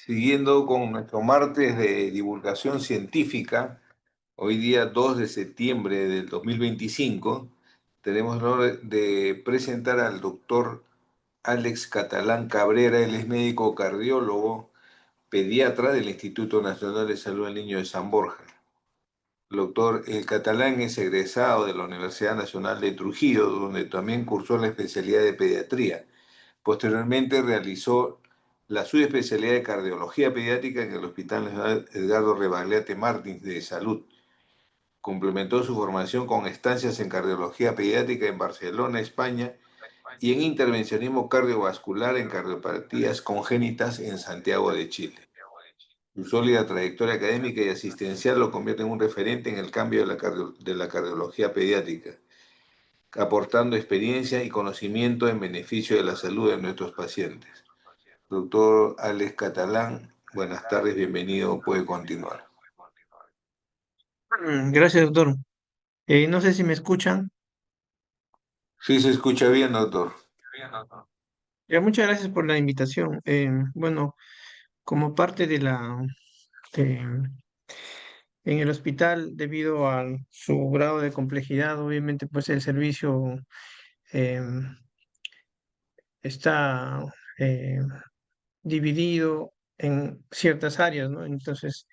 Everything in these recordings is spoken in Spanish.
Siguiendo con nuestro martes de divulgación científica, hoy día 2 de septiembre del 2025, tenemos el honor de presentar al doctor Alex Catalán Cabrera. Él es médico cardiólogo, pediatra del Instituto Nacional de Salud del Niño de San Borja. El doctor El Catalán es egresado de la Universidad Nacional de Trujillo, donde también cursó la especialidad de pediatría. Posteriormente realizó la subespecialidad de cardiología pediátrica en el Hospital Nacional Edgardo Rebagliati Martins de Salud. Complementó su formación con estancias en cardiología pediátrica en Barcelona, España, y en intervencionismo cardiovascular en cardiopatías congénitas en Santiago de Chile. Su sólida trayectoria académica y asistencial lo convierte en un referente en el cambio de la cardiología pediátrica, aportando experiencia y conocimiento en beneficio de la salud de nuestros pacientes. Doctor Alex Catalán, buenas tardes, bienvenido, puede continuar. Gracias, doctor. No sé si me escuchan. Sí, se escucha bien, doctor. Muchas gracias por la invitación. Bueno, como parte de- en el hospital, debido a su grado de complejidad, obviamente, pues el servicio eh, está eh, dividido en ciertas áreas, ¿no? Entonces,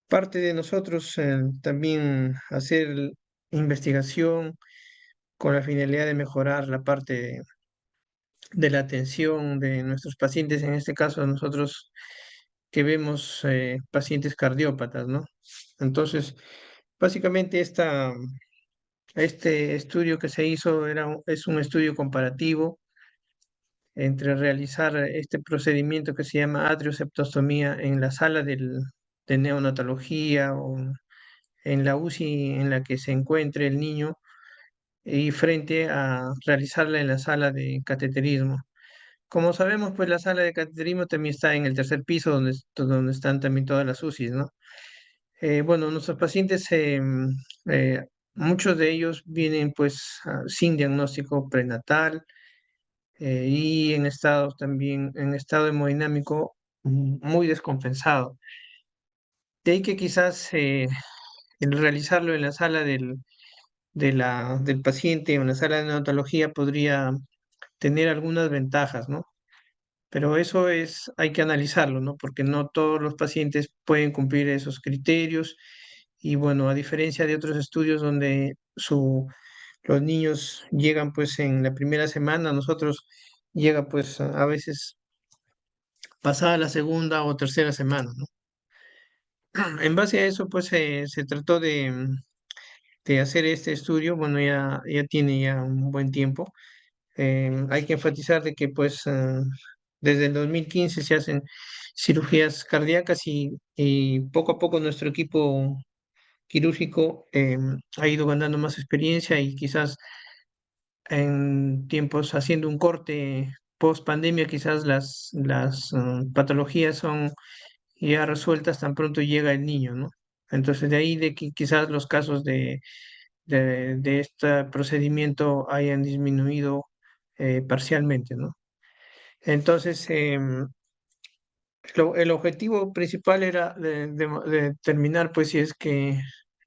parte de nosotros también hacer investigación con la finalidad de mejorar la parte de la atención de nuestros pacientes, en este caso nosotros que vemos pacientes cardiópatas, ¿no? Entonces, básicamente este estudio que se hizo es un estudio comparativo entre realizar este procedimiento que se llama atrioseptostomía en la sala de neonatología o en la UCI en la que se encuentre el niño y frente a realizarla en la sala de cateterismo. Como sabemos, pues la sala de cateterismo también está en el tercer piso, donde están también todas las UCIs, ¿no? Bueno, nuestros pacientes, muchos de ellos vienen pues sin diagnóstico prenatal y en estado también, en estado hemodinámico muy descompensado. De ahí que quizás el realizarlo en la sala del paciente o en la sala de neonatología podría tener algunas ventajas, ¿no? Pero eso hay que analizarlo, ¿no? Porque no todos los pacientes pueden cumplir esos criterios. Y bueno, a diferencia de otros estudios donde los niños llegan pues en la primera semana, nosotros llega pues a veces pasada la segunda o tercera semana, ¿no? En base a eso pues se trató de hacer este estudio, bueno, ya tiene ya un buen tiempo. Hay que enfatizar de que pues desde el 2015 se hacen cirugías cardíacas y poco a poco nuestro equipo quirúrgico ha ido ganando más experiencia y quizás en tiempos haciendo un corte post pandemia, quizás las patologías son ya resueltas tan pronto llega el niño, ¿no? Entonces de ahí de que quizás los casos de este procedimiento hayan disminuido parcialmente, ¿no? Entonces, el objetivo principal era de determinar, pues, si es que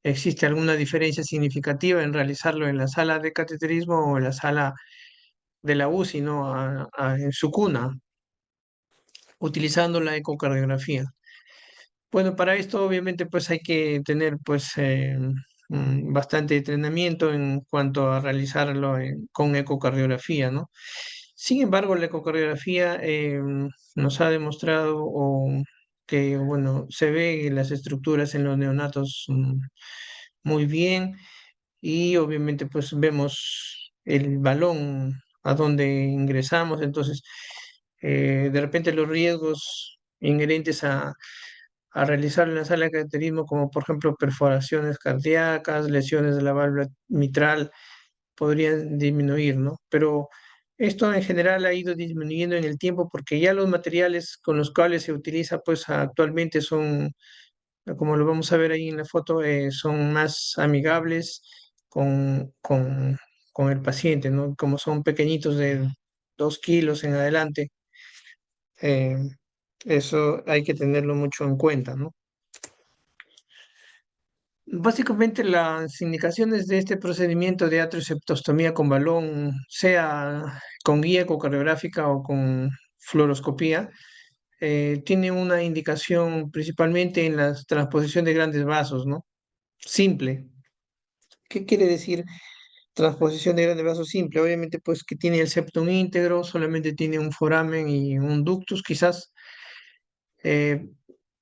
existe alguna diferencia significativa en realizarlo en la sala de cateterismo o en la sala de la UCI, ¿no? En su cuna, utilizando la ecocardiografía. Bueno, para esto obviamente pues hay que tener pues bastante entrenamiento en cuanto a realizarlo con ecocardiografía, ¿no? Sin embargo, la ecocardiografía nos ha demostrado que, bueno, se ve las estructuras en los neonatos muy bien y obviamente pues vemos el balón a donde ingresamos, entonces de repente los riesgos inherentes a realizar en la sala de cateterismo, como por ejemplo perforaciones cardíacas, lesiones de la válvula mitral, podrían disminuir, ¿no? Pero esto en general ha ido disminuyendo en el tiempo porque ya los materiales con los cuales se utiliza pues actualmente son, como lo vamos a ver ahí en la foto, son más amigables con el paciente, ¿no? Como son pequeñitos de 2 kilos en adelante. Eso hay que tenerlo mucho en cuenta, ¿no? Básicamente las indicaciones de este procedimiento de atrioseptostomía con balón, sea con guía ecocardiográfica o con fluoroscopía, tiene una indicación principalmente en la transposición de grandes vasos, ¿no? Simple. ¿Qué quiere decir transposición de grandes vasos simple? Obviamente, pues que tiene el septum íntegro, solamente tiene un foramen y un ductus, quizás, eh,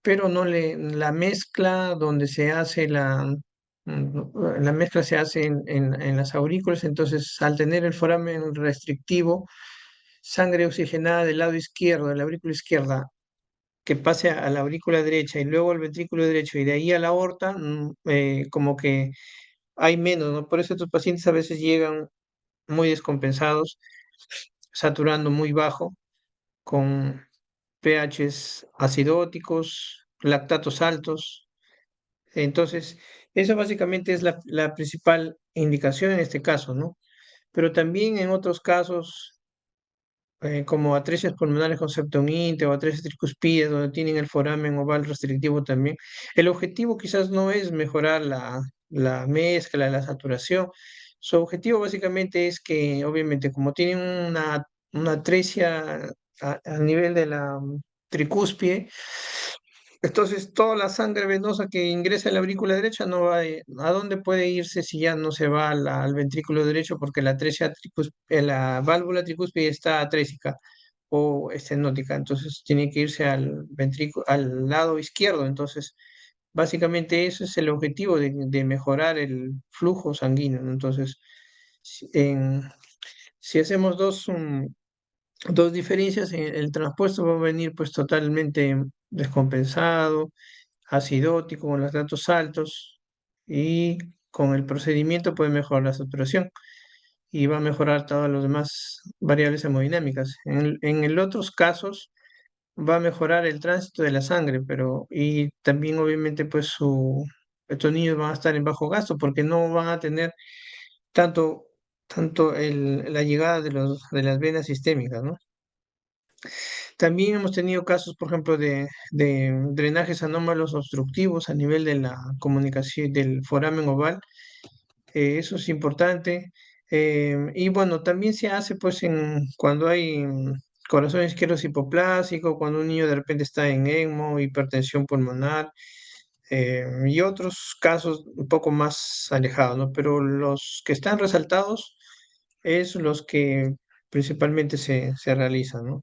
pero no la mezcla donde se hace la mezcla se hace en las aurículas, entonces al tener el foramen restrictivo, sangre oxigenada del lado izquierdo, de la aurícula izquierda, que pase a la aurícula derecha y luego al ventrículo derecho y de ahí a la aorta, como que hay menos, ¿no? Por eso estos pacientes a veces llegan muy descompensados, saturando muy bajo, con pHs acidóticos, lactatos altos. Entonces, eso básicamente es la principal indicación en este caso, ¿no? Pero también en otros casos, como atresias pulmonares con septominte o atresias tricuspides, donde tienen el foramen oval restrictivo también, el objetivo quizás no es mejorar la mezcla, la saturación. Su objetivo básicamente es que, obviamente, como tienen una atresia a nivel de la tricúspide, entonces toda la sangre venosa que ingresa en la aurícula derecha no va a dónde puede irse si ya no se va al ventrículo derecho porque la válvula tricúspide está atrésica o estenótica, entonces tiene que irse al lado izquierdo. Entonces, básicamente ese es el objetivo de mejorar el flujo sanguíneo, ¿no? Entonces, si, en- si hacemos dos diferencias, el transpuesto va a venir pues totalmente descompensado, acidótico, con los datos altos, y con el procedimiento puede mejorar la saturación y va a mejorar todas las demás variables hemodinámicas. En el otros casos va a mejorar el tránsito de la sangre, pero y también obviamente pues estos niños van a estar en bajo gasto porque no van a tener tanto, la llegada de las venas sistémicas, ¿no? También hemos tenido casos, por ejemplo, de drenajes anómalos obstructivos a nivel de la comunicación del foramen oval. Eso es importante. Y bueno, también se hace pues cuando hay corazón izquierdo hipoplásico, cuando un niño de repente está en ECMO, hipertensión pulmonar, y otros casos un poco más alejados, ¿no? Pero los que están resaltados es los que principalmente se realizan, ¿no?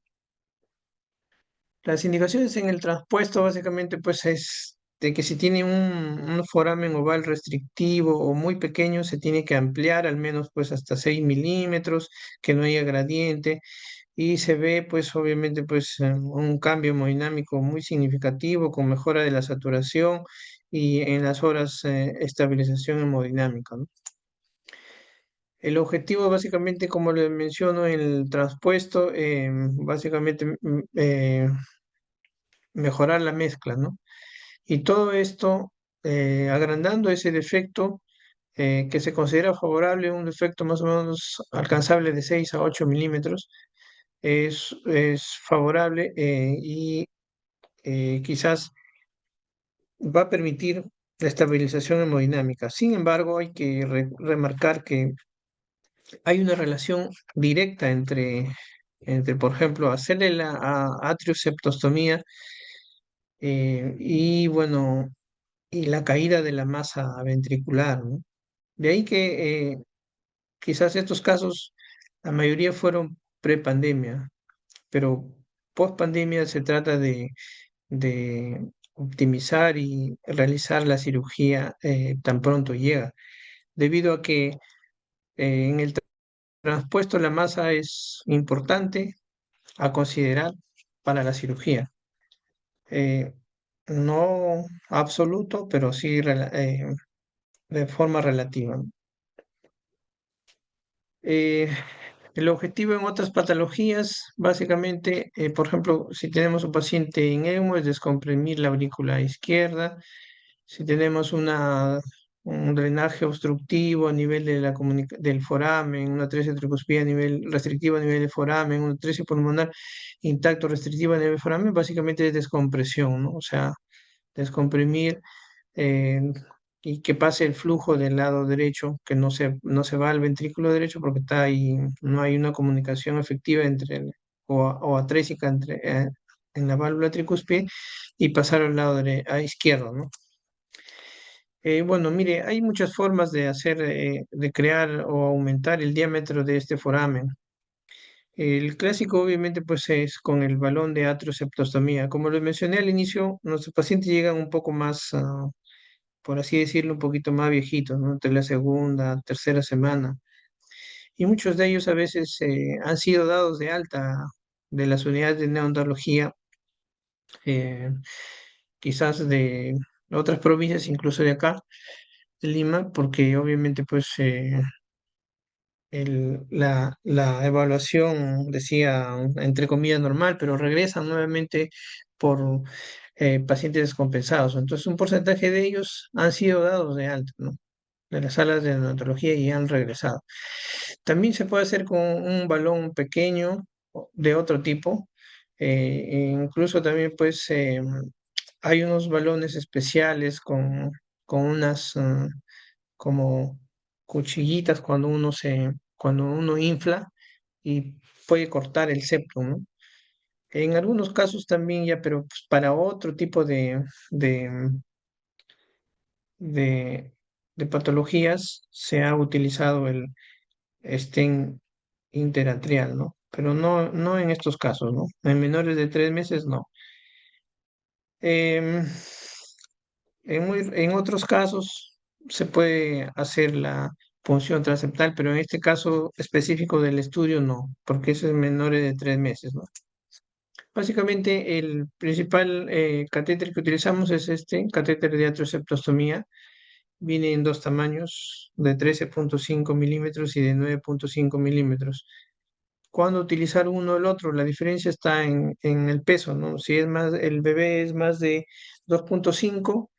Las indicaciones en el transpuesto básicamente pues es de que si tiene un foramen oval restrictivo o muy pequeño se tiene que ampliar al menos pues hasta 6 milímetros, que no haya gradiente y se ve pues obviamente pues un cambio hemodinámico muy significativo con mejora de la saturación y en las horas estabilización hemodinámica, ¿no? El objetivo básicamente, como les menciono, en el transpuesto, básicamente mejorar la mezcla, ¿no? Y todo esto agrandando ese defecto que se considera favorable, un defecto más o menos alcanzable de 6 a 8 milímetros, es favorable y quizás va a permitir la estabilización hemodinámica. Sin embargo, hay que remarcar que hay una relación directa entre por ejemplo, hacerle la atrioseptostomía y bueno, y la caída de la masa ventricular, ¿no? De ahí que quizás estos casos, la mayoría fueron prepandemia, pero post pandemia se trata de optimizar y realizar la cirugía tan pronto llega, debido a que en el transpuesto la masa es importante a considerar para la cirugía. Eh, no absoluto, pero sí de forma relativa, ¿no? Eh, el objetivo en otras patologías, básicamente, por ejemplo, si tenemos un paciente en ECMO, es descomprimir la aurícula izquierda. Si tenemos un drenaje obstructivo a nivel de del foramen, una atresia tricuspide a nivel restrictivo a nivel del foramen, una atresia pulmonar intacto restrictiva a nivel del foramen, básicamente es descompresión, ¿no? O sea, descomprimir eh, y que pase el flujo del lado derecho, que no se va al ventrículo derecho porque está ahí, no hay una comunicación efectiva entre o atrésica en la válvula tricuspide y pasar al lado a izquierdo, ¿no? Bueno, mire, hay muchas formas de hacer, de crear o aumentar el diámetro de este foramen. El clásico, obviamente, pues es con el balón de atrioseptostomía. Como les mencioné al inicio, nuestros pacientes llegan un poco más, por así decirlo, un poquito más viejitos, ¿no? Entre la segunda, tercera semana. Y muchos de ellos a veces han sido dados de alta de las unidades de neonatología, eh, quizás de otras provincias, incluso de acá, de Lima, porque obviamente, pues, la evaluación decía, entre comillas, normal, pero regresan nuevamente por pacientes descompensados. Entonces, un porcentaje de ellos han sido dados de alta, ¿no? De las salas de neonatología y han regresado. También se puede hacer con un balón pequeño de otro tipo. E incluso también, pues, hay unos balones especiales con unas como cuchillitas cuando uno infla y puede cortar el septum, ¿no? En algunos casos también ya, pero pues, para otro tipo de, de, de patologías se ha utilizado el stent interatrial, ¿no? Pero no en estos casos, ¿no? En menores de 3 meses, no. Em, en otros casos se puede hacer la punción transeptal, pero en este caso específico del estudio no, porque eso es menores de 3 meses, ¿no? Básicamente el principal catéter que utilizamos es este, catéter de atrioseptostomía. Viene en dos tamaños, de 13,5 milímetros y de 9,5 milímetros. ¿Cuándo utilizar uno o el otro? La diferencia está en el peso, ¿no? Si es más, el bebé es más de 2,5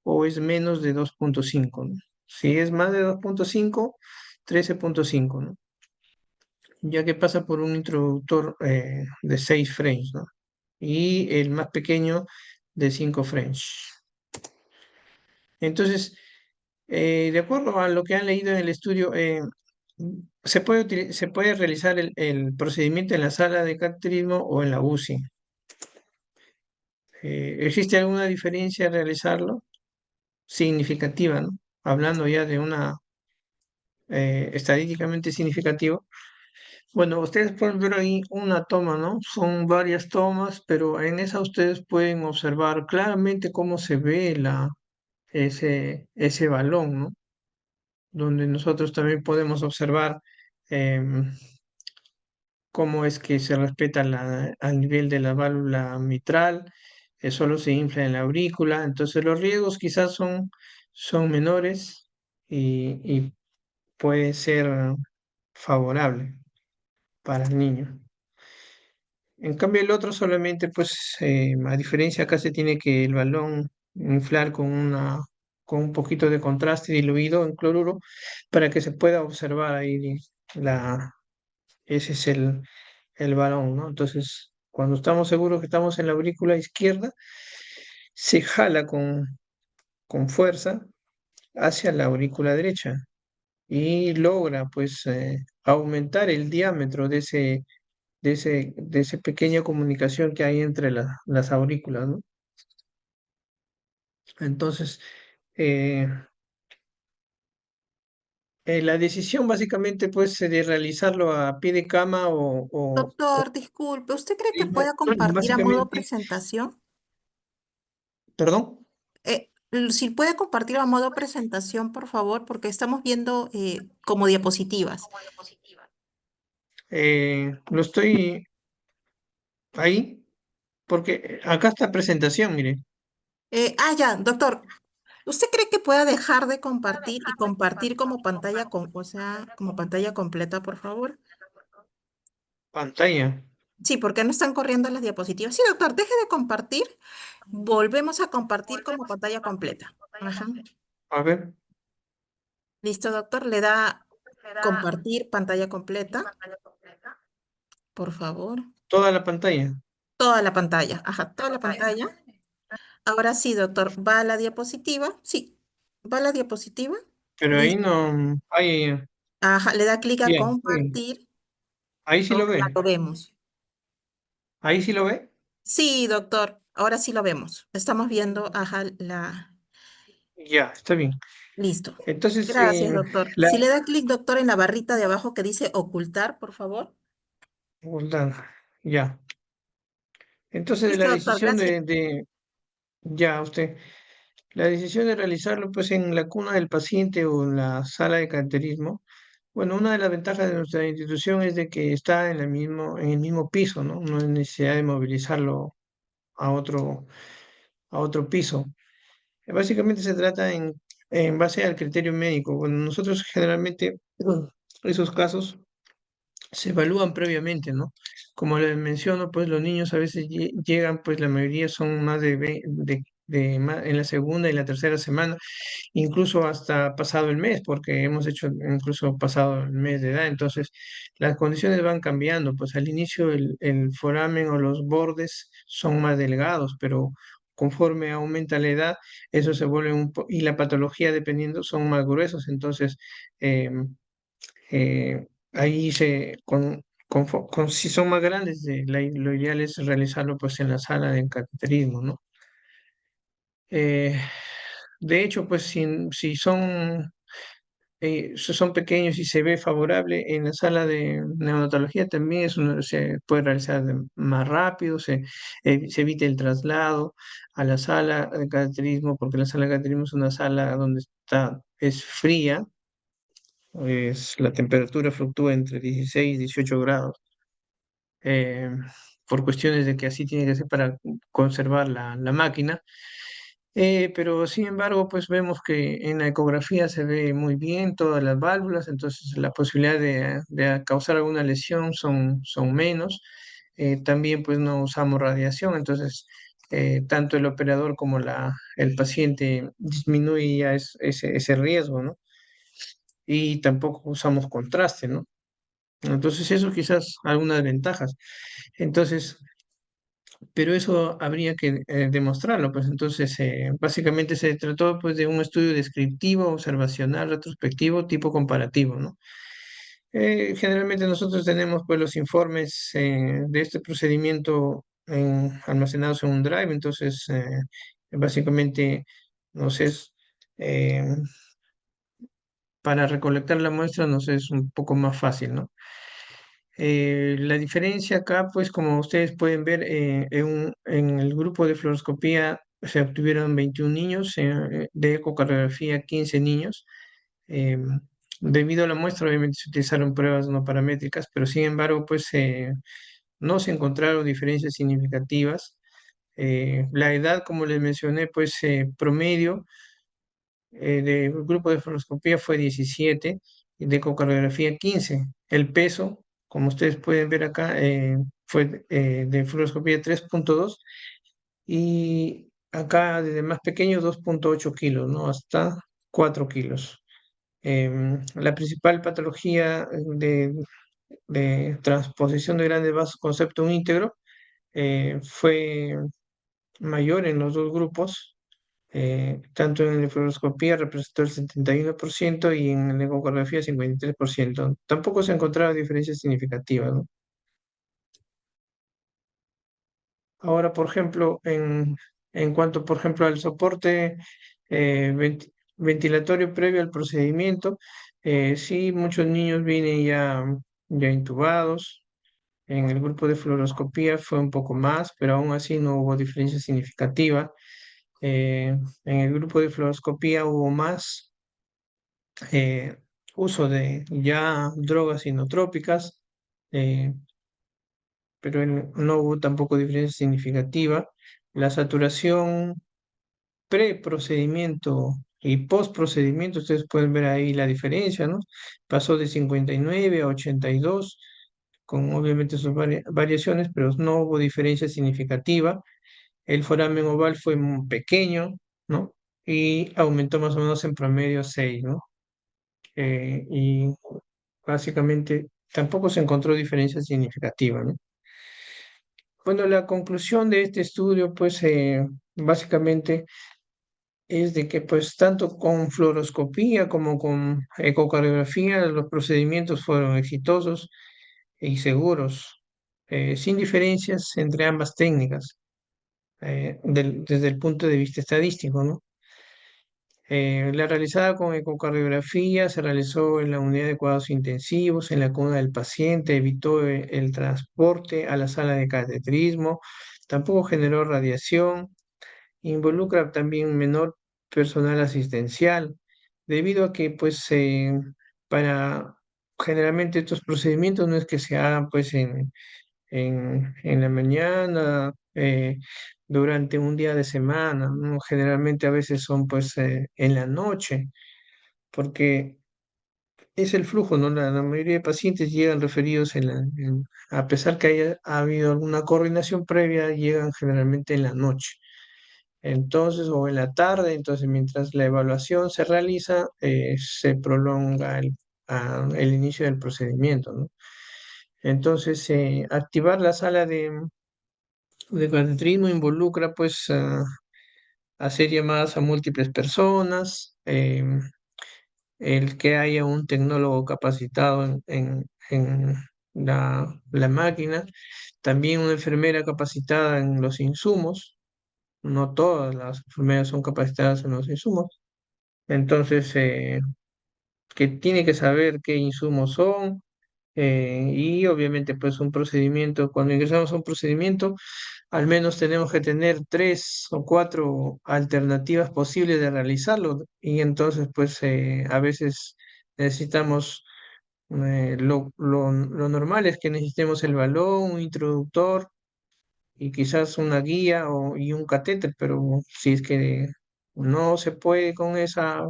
o es menos de 2,5, ¿no? Si es más de 2,5, 13,5, ¿no? Ya que pasa por un introductor de 6 French, ¿no? Y el más pequeño de 5 French. Entonces, de acuerdo a lo que han leído en el estudio, se puede realizar el procedimiento en la sala de cateterismo o en la UCI. ¿Existe alguna diferencia en realizarlo? Significativa, ¿no? Hablando ya de una estadísticamente significativo. Bueno, ustedes pueden ver ahí una toma, ¿no? Son varias tomas, pero en esa ustedes pueden observar claramente cómo se ve ese balón, ¿no? Donde nosotros también podemos observar em, cómo es que se respeta al nivel de la válvula mitral, solo se infla en la aurícula, entonces los riesgos quizás son menores y puede ser favorable para el niño. En cambio el otro solamente, pues, a diferencia acá se tiene que el balón inflar con un poquito de contraste diluido en cloruro para que se pueda observar ahí ese es el balón, ¿no? Entonces, cuando estamos seguros que estamos en la aurícula izquierda, se jala con fuerza hacia la aurícula derecha y logra, pues, aumentar el diámetro de esa pequeña comunicación que hay entre las aurículas, ¿no? Entonces, eh, la decisión básicamente, pues, de realizarlo a pie de cama o Doctor, disculpe, ¿usted cree que pueda compartir a modo básicamente, presentación? perdón. Si puede compartir a modo presentación, por favor, porque estamos viendo como diapositivas. Lo estoy ahí, porque acá está presentación, mire. Ya, doctor, ¿usted cree que pueda dejar de compartir y compartir como pantalla o sea, como pantalla completa, por favor? Pantalla. Sí, porque no están corriendo las diapositivas. Sí, doctor, deje de compartir. Volvemos a compartir como pantalla completa. Ajá. A ver. Listo, doctor. Le da compartir pantalla completa, por favor. Toda la pantalla. Toda la pantalla. Ajá, toda la pantalla. Ahora sí, doctor. ¿Va a la diapositiva? Sí. ¿Va a la diapositiva? Pero ahí Listo. no. Ahí, Ajá, le da clic a bien, está bien. compartir. Ahí sí Ahora lo ve. lo vemos. Ahí sí lo ve. Sí, doctor. Ahora sí lo vemos. Estamos viendo, ajá, la... Ya, está bien. Listo. Entonces, Gracias, doctor. la. Si le da clic, doctor, en la barrita de abajo que dice ocultar, por favor. Hold ya. Entonces, la Listo, doctor. decisión Gracias. ya, usted. La decisión de realizarlo pues en la cuna del paciente o en la sala de cateterismo, bueno, una de las ventajas de nuestra institución es de que está en el mismo piso, ¿no? No hay necesidad de movilizarlo a a otro piso. Básicamente se trata en base al criterio médico. Bueno, nosotros generalmente esos casos se evalúan previamente, ¿no? Como les menciono, pues los niños a veces llegan, pues la mayoría son más en la segunda y la tercera semana, incluso hasta pasado el mes, porque hemos hecho incluso pasado el mes de edad, entonces las condiciones van cambiando, pues al inicio el foramen o los bordes son más delgados, pero conforme aumenta la edad, eso se vuelve y la patología dependiendo son más gruesos, entonces ahí si son más grandes, lo ideal es realizarlo pues en la sala de cateterismo, ¿no? Eh, de hecho, pues si son pequeños y se ve favorable en la sala de neonatología, también se puede realizar más rápido, se evita el traslado a la sala de cateterismo, porque la sala de cateterismo es una sala donde es fría, la temperatura fluctúa entre 16 y 18 grados, eh, por cuestiones de que así tiene que ser para conservar la máquina. Pero sin embargo, pues vemos que en la ecografía se ve muy bien todas las válvulas, entonces la posibilidad de causar alguna lesión son menos. También pues no usamos radiación, entonces tanto el operador como el paciente disminuye ya ese riesgo, ¿no? Y tampoco usamos contraste, ¿no? Entonces eso quizás algunas ventajas. Entonces, pero eso habría que demostrarlo, pues entonces básicamente se trató pues de un estudio descriptivo, observacional, retrospectivo, tipo comparativo, ¿no? Generalmente nosotros tenemos pues los informes de este procedimiento almacenados en un drive, entonces básicamente nos es eh, para recolectar la muestra nos es un poco más fácil, ¿no? La diferencia acá, pues como ustedes pueden ver, en el grupo de fluoroscopía se obtuvieron 21 niños, de ecocardiografía 15 niños. Eh, Debido a la muestra, obviamente se utilizaron pruebas no paramétricas, pero sin embargo, pues no se encontraron diferencias significativas. La edad, como les mencioné, pues promedio del grupo de fluoroscopía fue 17 y de ecocardiografía 15. El peso, como ustedes pueden ver acá, fue de fluoroscopía 3,2 y acá desde más pequeño 2,8 kilos, ¿no? Hasta 4 kilos. La principal patología de transposición de grandes vasos con septum íntegro fue mayor en los dos grupos, tanto en la fluoroscopía representó el 71% y en la ecografía 53%. Tampoco se encontraron diferencias significativas, ¿no? Ahora, por ejemplo, en cuanto, por ejemplo, al soporte ventilatorio previo al procedimiento, sí, muchos niños vienen ya intubados. En el grupo de fluoroscopía fue un poco más, pero aún así no hubo diferencia significativa. En el grupo de fluoroscopía hubo más eh, uso de ya drogas inotrópicas, eh, pero no hubo tampoco diferencia significativa. La saturación pre-procedimiento y post-procedimiento, ustedes pueden ver ahí la diferencia, ¿no? Pasó de 59 a 82, con obviamente sus variaciones, pero no hubo diferencia significativa. El foramen oval fue pequeño, ¿no? Y aumentó más o menos en promedio 6, ¿no? y básicamente tampoco se encontró diferencia significativa, ¿no? Bueno, la conclusión de este estudio, pues básicamente es de que pues tanto con fluoroscopía como con ecocardiografía los procedimientos fueron exitosos y seguros, sin diferencias entre ambas técnicas, desde el punto de vista estadístico, ¿no? La realizada con ecocardiografía se realizó en la unidad de cuidados intensivos, en la cuna del paciente, evitó el transporte a la sala de cateterismo, tampoco generó radiación, involucra también menor personal asistencial, debido a que pues para generalmente estos procedimientos no es que se hagan pues en la mañana, durante un día de semana, ¿no? Generalmente a veces son pues en la noche, porque es el flujo, ¿no? La mayoría de pacientes llegan referidos a pesar que haya habido alguna coordinación previa, llegan generalmente en la noche. Entonces, o en la tarde, entonces mientras la evaluación se realiza, se prolonga el inicio del procedimiento, ¿no? Entonces, activar la sala de cateterismo involucra pues hacer llamadas a múltiples personas, el que haya un tecnólogo capacitado en la máquina, también una enfermera capacitada en los insumos. No todas las enfermeras son capacitadas en los insumos. Entonces, que tiene que saber qué insumos son, y obviamente pues un procedimiento, cuando ingresamos a un procedimiento, al menos tenemos que tener 3 o 4 alternativas posibles de realizarlo, y entonces pues a veces necesitamos, lo normal es que necesitemos el balón, un introductor y quizás una guía y un catéter, pero si es que no se puede con esa,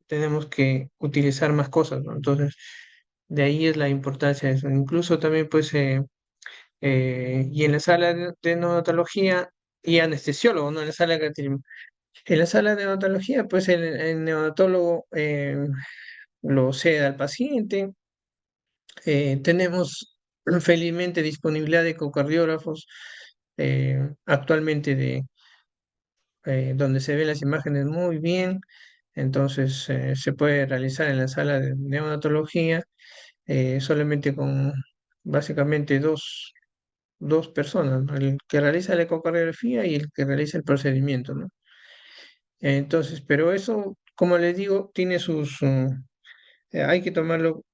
tenemos que utilizar más cosas, ¿no? Entonces, de ahí es la importancia de eso. Incluso también, pues, y en la sala de neonatología y anestesiólogo, ¿no? En la sala de en la sala de neonatología, pues, el neonatólogo lo ceda al paciente. Tenemos felizmente disponibilidad de ecocardiógrafos actualmente donde se ven las imágenes muy bien. Entonces, se puede realizar en la sala de neonatología solamente con básicamente dos personas, ¿no? El que realiza la ecocardiografía y el que realiza el procedimiento, ¿no? Entonces, pero eso, como les digo, tiene hay que tomarlo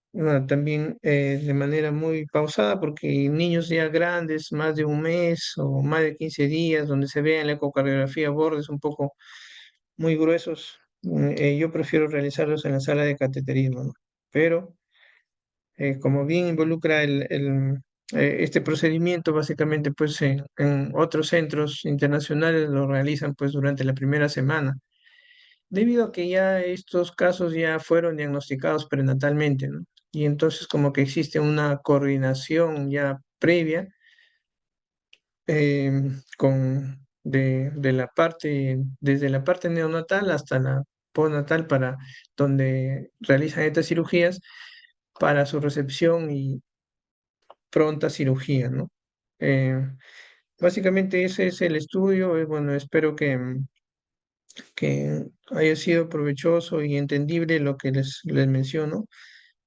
también de manera muy pausada, porque niños ya grandes, más de un mes o más de 15 días, donde se vea en la ecocardiografía bordes un poco muy gruesos, yo prefiero realizarlos en la sala de cateterismo, ¿no? Pero como bien involucra este procedimiento, básicamente pues en otros centros internacionales lo realizan pues durante la primera semana, debido a que ya estos casos ya fueron diagnosticados prenatalmente, ¿no? Y entonces como que existe una coordinación ya previa, eh, de la parte, desde la parte neonatal hasta la postnatal, para donde realizan estas cirugías para su recepción y pronta cirugía, ¿no? Eh, Básicamente ese es el estudio. Bueno, espero que haya sido provechoso y entendible lo que les menciono.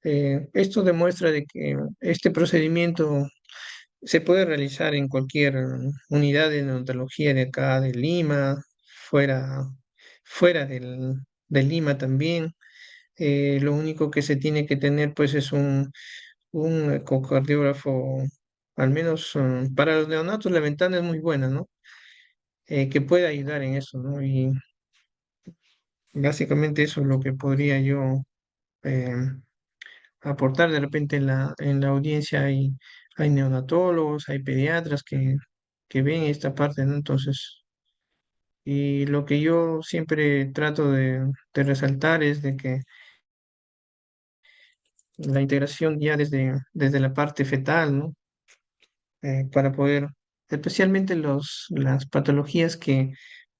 Esto demuestra de que este procedimiento se puede realizar en cualquier unidad de neonatología de acá de Lima, fuera, fuera de Lima también. Lo único que se tiene que tener pues es un ecocardiógrafo, al menos para los neonatos la ventana es muy buena, ¿no? Que puede ayudar en eso, ¿no? Y básicamente eso es lo que podría yo eh, aportar. De repente en la audiencia hay neonatólogos, hay pediatras que ven esta parte, ¿no? Entonces, y lo que yo siempre trato de resaltar es de que la integración ya desde la parte fetal, ¿no? Para poder, especialmente las patologías que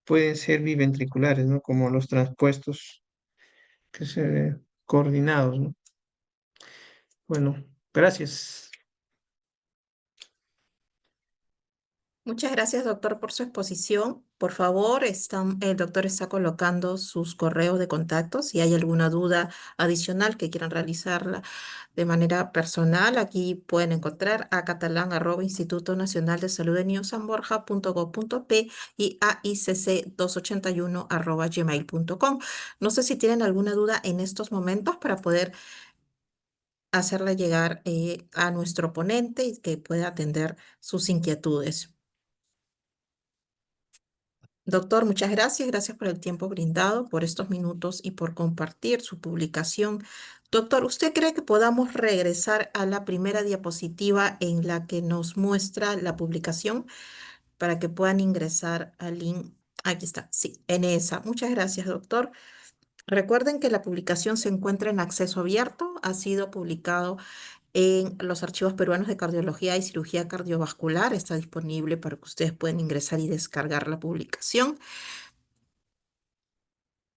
pueden ser biventriculares, ¿no? Como los transpuestos, que se coordinados, ¿no? Bueno, gracias. Muchas gracias, doctor, por su exposición. Por favor, el doctor está colocando sus correos de contacto. Si hay alguna duda adicional que quieran realizarla de manera personal, aquí pueden encontrar a catalán@Instituto Nacional de Salud de Niños San Borja.gov.p y a icc281@gmail.com. No sé si tienen alguna duda en estos momentos para poder hacerla llegar a nuestro ponente y que pueda atender sus inquietudes. Doctor, muchas gracias. Gracias por el tiempo brindado, por estos minutos y por compartir su publicación. Doctor, ¿usted cree que podamos regresar a la primera diapositiva en la que nos muestra la publicación para que puedan ingresar al link? Aquí está, sí, en esa. Muchas gracias, doctor. Recuerden que la publicación se encuentra en acceso abierto, ha sido publicado en los archivos peruanos de cardiología y cirugía cardiovascular, está disponible para que ustedes puedan ingresar y descargar la publicación.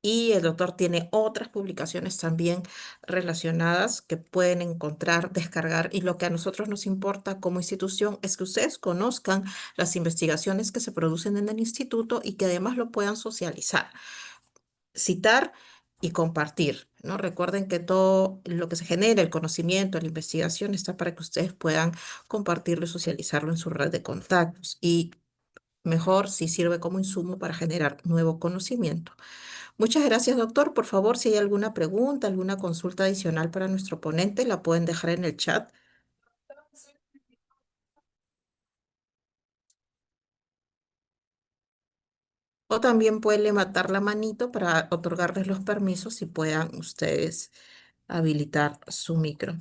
Y el doctor tiene otras publicaciones también relacionadas que pueden encontrar, descargar. Y lo que a nosotros nos importa como institución es que ustedes conozcan las investigaciones que se producen en el instituto y que además lo puedan socializar, citar y compartir, ¿no? Recuerden que todo lo que se genera, el conocimiento, la investigación, está para que ustedes puedan compartirlo y socializarlo en su red de contactos. Y mejor si sirve como insumo para generar nuevo conocimiento. Muchas gracias, doctor. Por favor, si hay alguna pregunta, alguna consulta adicional para nuestro ponente, la pueden dejar en el chat o también pueden levantar la manito para otorgarles los permisos y puedan ustedes habilitar su micro.